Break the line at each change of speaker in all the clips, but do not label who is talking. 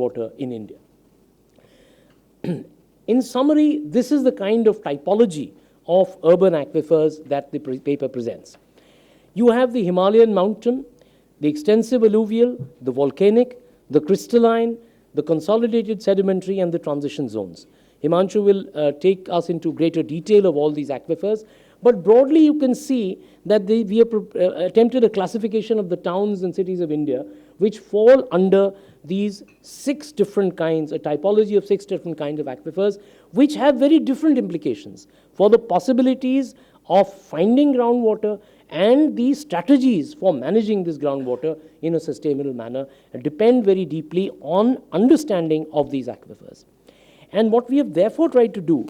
groundwater in India. In summary, this is the kind of typology of urban aquifers that the paper presents. You have the Himalayan mountain, the extensive alluvial, the volcanic, the crystalline, the consolidated sedimentary, and the transition zones. Himanshu will take us into greater detail of all these aquifers, but broadly you can see that we have attempted a classification of the towns and cities of India which fall under these 6 different kinds, a typology of 6 different kinds of aquifers, which have very different implications for the possibilities of finding groundwater and the strategies for managing this groundwater in a sustainable manner depend very deeply on understanding of these aquifers. And what we have therefore tried to do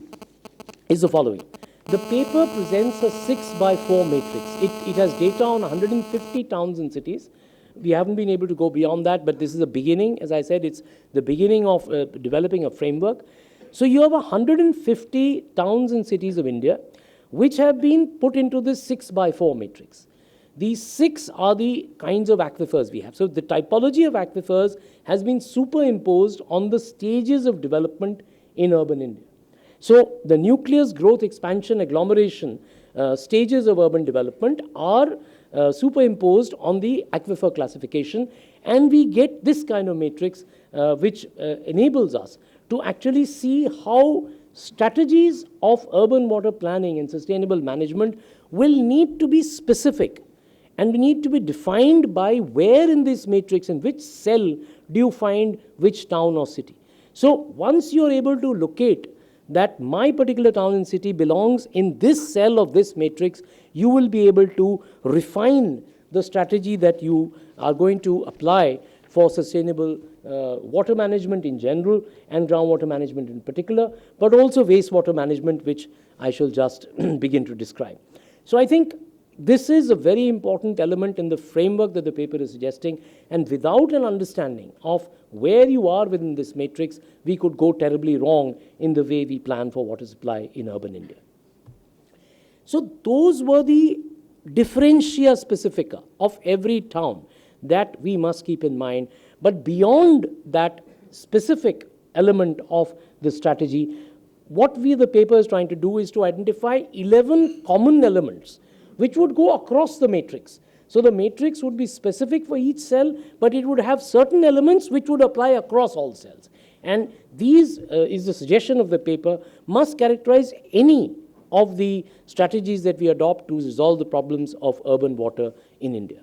is the following. The paper presents a 6x4 matrix. It has data on 150 towns and cities. We haven't been able to go beyond that, but this is a beginning. As I said, it's the beginning of developing a framework. So you have 150 towns and cities of India which have been put into this 6x4 matrix. These 6 are the kinds of aquifers we have. So the typology of aquifers has been superimposed on the stages of development in urban India. So the nucleus, growth, expansion, agglomeration stages of urban development are superimposed on the aquifer classification, and we get this kind of matrix which enables us to actually see how strategies of urban water planning and sustainable management will need to be specific and need to be defined by where in this matrix, in which cell do you find which town or city. So once you are able to locate that my particular town and city belongs in this cell of this matrix, you will be able to refine the strategy that you are going to apply for sustainable water management in general and groundwater management in particular, but also wastewater management, which I shall just begin to describe. So I think this is a very important element in the framework that the paper is suggesting, and without an understanding of where you are within this matrix, we could go terribly wrong in the way we plan for water supply in urban India. So those were the differentia specifica of every town that we must keep in mind. But beyond that specific element of the strategy, what the paper is trying to do is to identify 11 common elements which would go across the matrix. So the matrix would be specific for each cell, but it would have certain elements which would apply across all cells. And these, is the suggestion of the paper, must characterize any of the strategies that we adopt to resolve the problems of urban water in India.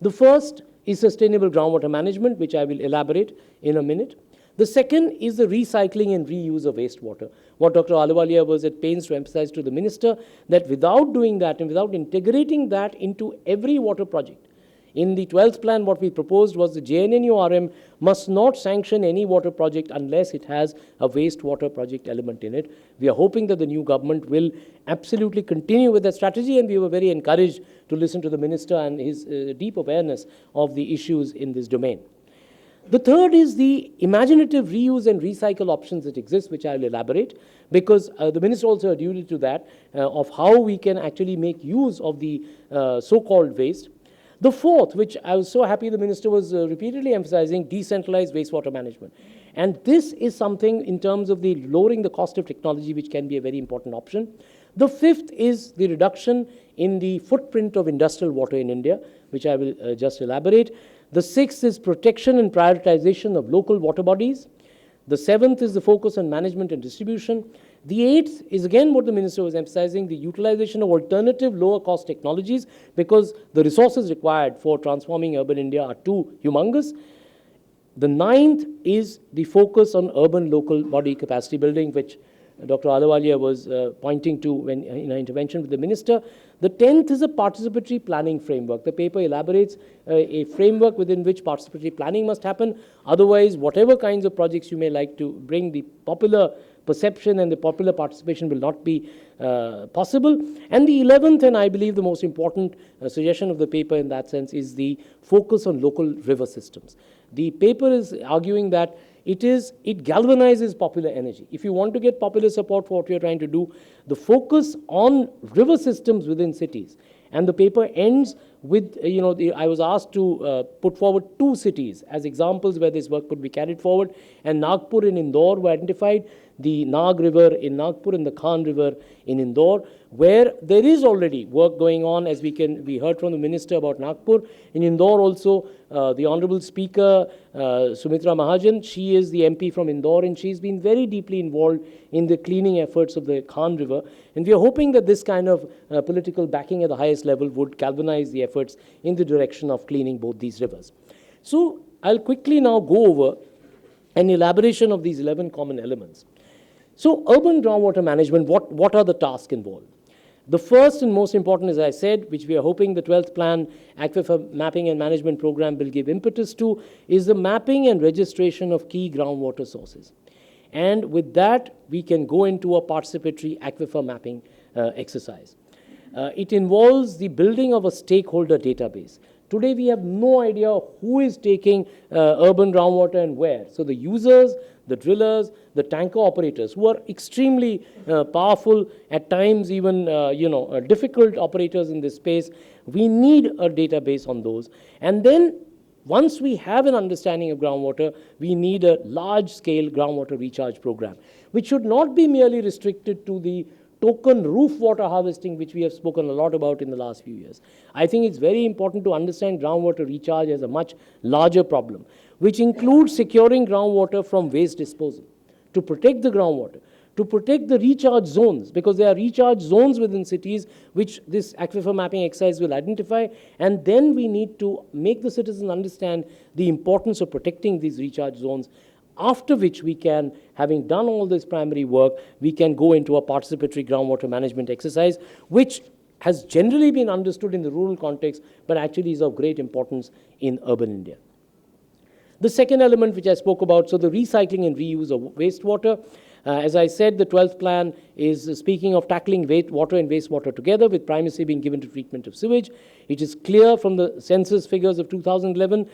The first is sustainable groundwater management, which I will elaborate in a minute. The second is the recycling and reuse of wastewater. What Dr. Ahluwalia was at pains to emphasize to the minister, that without doing that and without integrating that into every water project, in the 12th plan, what we proposed was the JNNURM must not sanction any water project unless it has a wastewater project element in it. We are hoping that the new government will absolutely continue with that strategy, and we were very encouraged to listen to the minister and his deep awareness of the issues in this domain. The third is the imaginative reuse and recycle options that exist, which I will elaborate, because the minister also alluded to that, of how we can actually make use of the so-called waste. The fourth, which I was so happy the minister was repeatedly emphasizing, decentralized wastewater management. And this is something in terms of the lowering the cost of technology, which can be a very important option. The fifth is the reduction in the footprint of industrial water in India, which I will just elaborate. The sixth is protection and prioritization of local water bodies. The seventh is the focus on management and distribution. The eighth is again what the minister was emphasizing, the utilization of alternative lower cost technologies, because the resources required for transforming urban India are too humongous. The ninth is the focus on urban local body capacity building, which Dr. Ahluwalia was pointing to when in her intervention with the minister. The 10th is a participatory planning framework. The paper elaborates a framework within which participatory planning must happen. Otherwise, whatever kinds of projects you may like to bring, the popular perception and the popular participation will not be possible. And the 11th, and I believe the most important suggestion of the paper in that sense, is the focus on local river systems. The paper is arguing that it galvanizes popular energy. If you want to get popular support for what you're trying to do, the focus on river systems within cities. And the paper ends with, I was asked to put forward 2 cities as examples where this work could be carried forward, and Nagpur and Indore were identified, the Nag River in Nagpur and the Khan River in Indore, where there is already work going on, as we heard from the Minister about Nagpur. In Indore also, the Honorable Speaker, Sumitra Mahajan, she is the MP from Indore, and she's been very deeply involved in the cleaning efforts of the Khan River. And we are hoping that this kind of political backing at the highest level would galvanize the efforts in the direction of cleaning both these rivers. So I'll quickly now go over an elaboration of these 11 common elements. So urban groundwater management, what are the tasks involved? The first and most important, as I said, which we are hoping the 12th plan aquifer mapping and management program will give impetus to, is the mapping and registration of key groundwater sources. And with that, we can go into a participatory aquifer mapping exercise. It involves the building of a stakeholder database. Today, we have no idea who is taking urban groundwater and where. So the users, the drillers, the tanker operators, who are extremely powerful, at times even difficult operators in this space, we need a database on those. And then once we have an understanding of groundwater, we need a large-scale groundwater recharge program, which should not be merely restricted to the token roof water harvesting, which we have spoken a lot about in the last few years. I think it's very important to understand groundwater recharge as a much larger problem, which includes securing groundwater from waste disposal, to protect the groundwater, to protect the recharge zones, because there are recharge zones within cities which this aquifer mapping exercise will identify, and then we need to make the citizens understand the importance of protecting these recharge zones, after which we can, having done all this primary work, we can go into a participatory groundwater management exercise, which has generally been understood in the rural context, but actually is of great importance in urban India. The second element which I spoke about, so the recycling and reuse of wastewater. As I said, the 12th plan is speaking of tackling water and wastewater together, with primacy being given to treatment of sewage. It is clear from the census figures of 2011,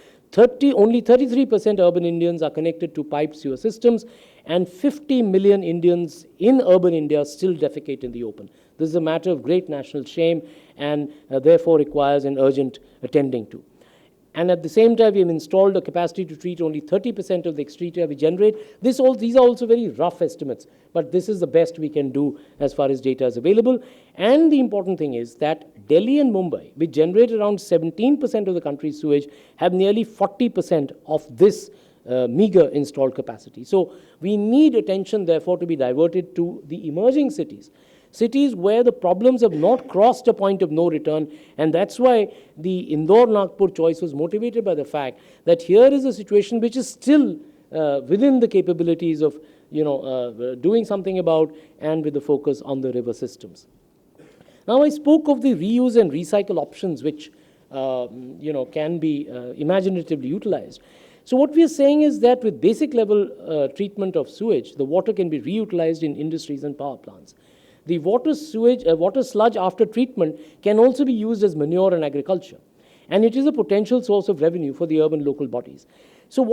only 33% urban Indians are connected to piped sewer systems, and 50 million Indians in urban India still defecate in the open. This is a matter of great national shame, and therefore requires an urgent attending to. And at the same time, we have installed a capacity to treat only 30% of the excreta we generate. These are also very rough estimates, but this is the best we can do as far as data is available. And the important thing is that Delhi and Mumbai, which generate around 17% of the country's sewage, have nearly 40% of this meager installed capacity. So we need attention, therefore, to be diverted to the emerging cities. Cities where the problems have not crossed a point of no return, and that's why the Indore-Nagpur choice was motivated by the fact that here is a situation which is still within the capabilities of doing something about, and with the focus on the river systems. Now I spoke of the reuse and recycle options which can be imaginatively utilized. So what we are saying is that with basic level treatment of sewage, the water can be reutilized in industries and power plants. The water sludge after treatment can also be used as manure in agriculture. And it is a potential source of revenue for the urban local bodies. So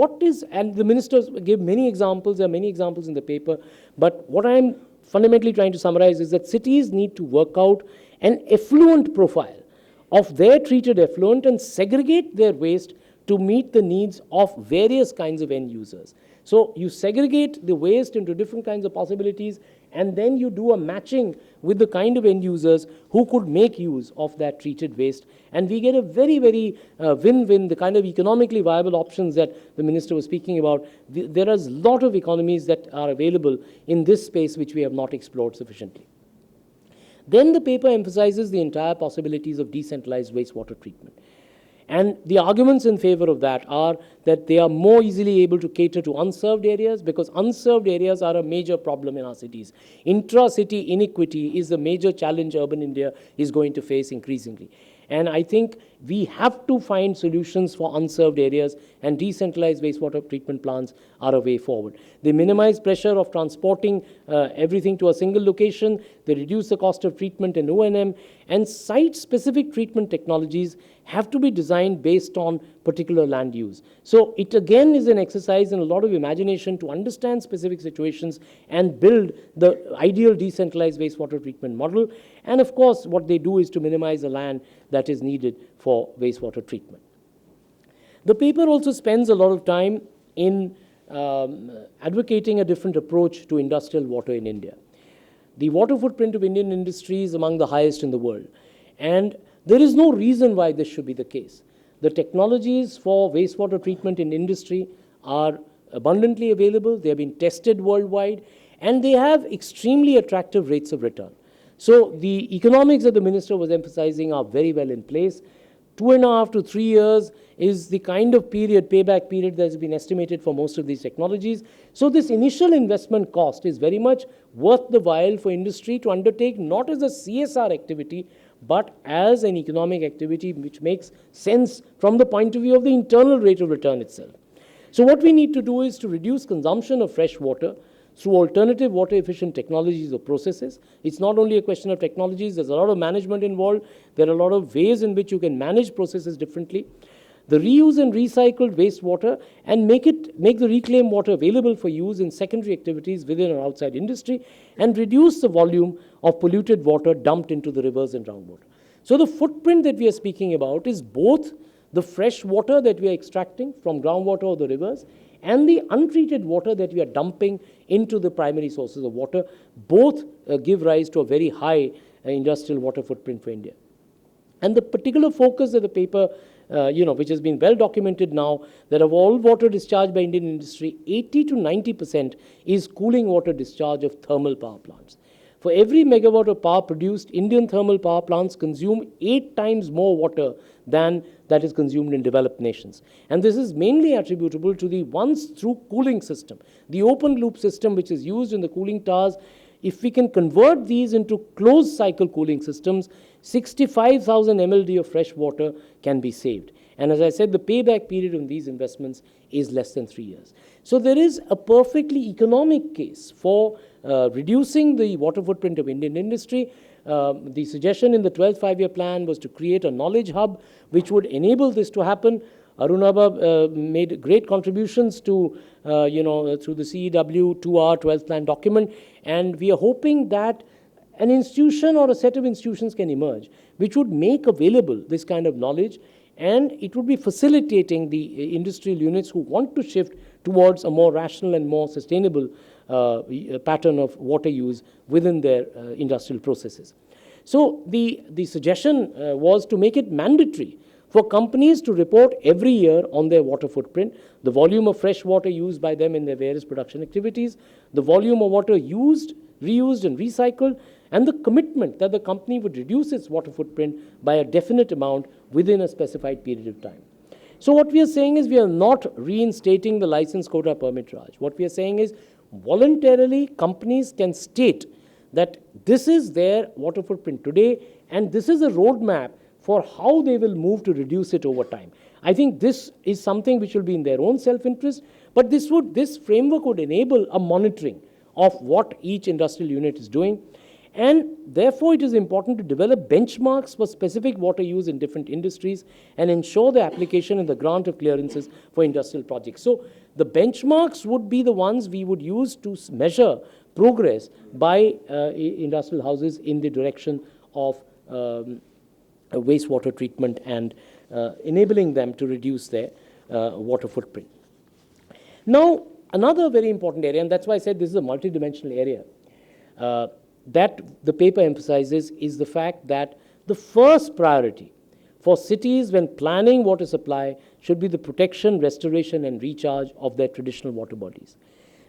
and the ministers gave many examples, there are many examples in the paper, but what I'm fundamentally trying to summarize is that cities need to work out an effluent profile of their treated effluent and segregate their waste to meet the needs of various kinds of end users. So you segregate the waste into different kinds of possibilities, and then you do a matching with the kind of end users who could make use of that treated waste. And we get a very, very win-win, the kind of economically viable options that the minister was speaking about. There is a lot of economies that are available in this space which we have not explored sufficiently. Then the paper emphasizes the entire possibilities of decentralized wastewater treatment. And the arguments in favor of that are that they are more easily able to cater to unserved areas, because unserved areas are a major problem in our cities. Intra-city inequity is a major challenge urban India is going to face increasingly. And I think we have to find solutions for unserved areas, and decentralized wastewater treatment plants are a way forward. They minimize pressure of transporting everything to a single location. They reduce the cost of treatment and O&M, and site-specific treatment technologies have to be designed based on particular land use. So it again is an exercise in a lot of imagination to understand specific situations and build the ideal decentralized wastewater treatment model. And of course, what they do is to minimize the land that is needed for wastewater treatment. The paper also spends a lot of time in advocating a different approach to industrial water in India. The water footprint of Indian industry is among the highest in the world, and there is no reason why this should be the case. The technologies for wastewater treatment in industry are abundantly available, they have been tested worldwide, and they have extremely attractive rates of return. So the economics that the minister was emphasizing are very well in place. 2.5 to 3 years is the kind of period, payback period, that has been estimated for most of these technologies. So this initial investment cost is very much worth the while for industry to undertake, not as a CSR activity, but as an economic activity which makes sense from the point of view of the internal rate of return itself. So what we need to do is to reduce consumption of fresh water through alternative water efficient technologies or processes. It's not only a question of technologies, there's a lot of management involved. There are a lot of ways in which you can manage processes differently. The reuse and recycled wastewater and make the reclaimed water available for use in secondary activities within or outside industry, and reduce the volume of polluted water dumped into the rivers and groundwater. So the footprint that we are speaking about is both the fresh water that we are extracting from groundwater or the rivers, and the untreated water that we are dumping into the primary sources of water. Both give rise to a very high industrial water footprint for India. And the particular focus of the paper, which has been well documented now, that of all water discharged by Indian industry, 80 to 90% is cooling water discharge of thermal power plants. For every megawatt of power produced, Indian thermal power plants consume 8 times more water than that is consumed in developed nations. And this is mainly attributable to the once-through cooling system, the open-loop system which is used in the cooling towers. If we can convert these into closed-cycle cooling systems, 65,000 MLD of fresh water can be saved. And as I said, the payback period on these investments is less than 3 years. So there is a perfectly economic case for reducing the water footprint of Indian industry. The suggestion in the 12th five-year plan was to create a knowledge hub which would enable this to happen. Arunabha made great contributions to, through the CEW to our 12th plan document, and we are hoping that an institution or a set of institutions can emerge which would make available this kind of knowledge, and it would be facilitating the industrial units who want to shift towards a more rational and more sustainable pattern of water use within their industrial processes. So the suggestion was to make it mandatory for companies to report every year on their water footprint, the volume of fresh water used by them in their various production activities, the volume of water used, reused and recycled, and the commitment that the company would reduce its water footprint by a definite amount within a specified period of time. So what we are saying is we are not reinstating the license quota permit Raj. What we are saying is voluntarily companies can state that this is their water footprint today, and this is a roadmap for how they will move to reduce it over time. I think this is something which will be in their own self-interest, but this framework would enable a monitoring of what each industrial unit is doing. And therefore, it is important to develop benchmarks for specific water use in different industries and ensure the application and the grant of clearances for industrial projects. So the benchmarks would be the ones we would use to measure progress by industrial houses in the direction of wastewater treatment and enabling them to reduce their water footprint. Now, another very important area, and that's why I said this is a multidimensional area, that the paper emphasizes is the fact that the first priority for cities when planning water supply should be the protection, restoration, and recharge of their traditional water bodies.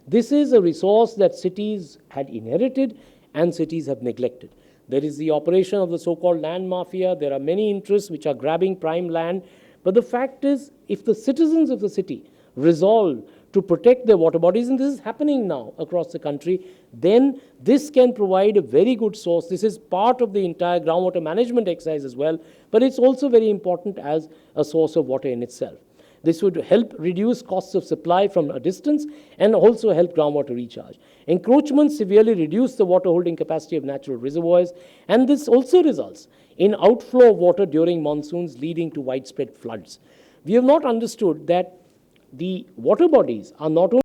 This is a resource that cities had inherited and cities have neglected. There is the operation of the so-called land mafia. There are many interests which are grabbing prime land. But the fact is, if the citizens of the city resolve to protect their water bodies, and this is happening now across the country, then this can provide a very good source. This is part of the entire groundwater management exercise as well, but it's also very important as a source of water in itself. This would help reduce costs of supply from a distance and also help groundwater recharge. Encroachments severely reduce the water holding capacity of natural reservoirs, and this also results in outflow of water during monsoons, leading to widespread floods. We have not understood that the water bodies are not only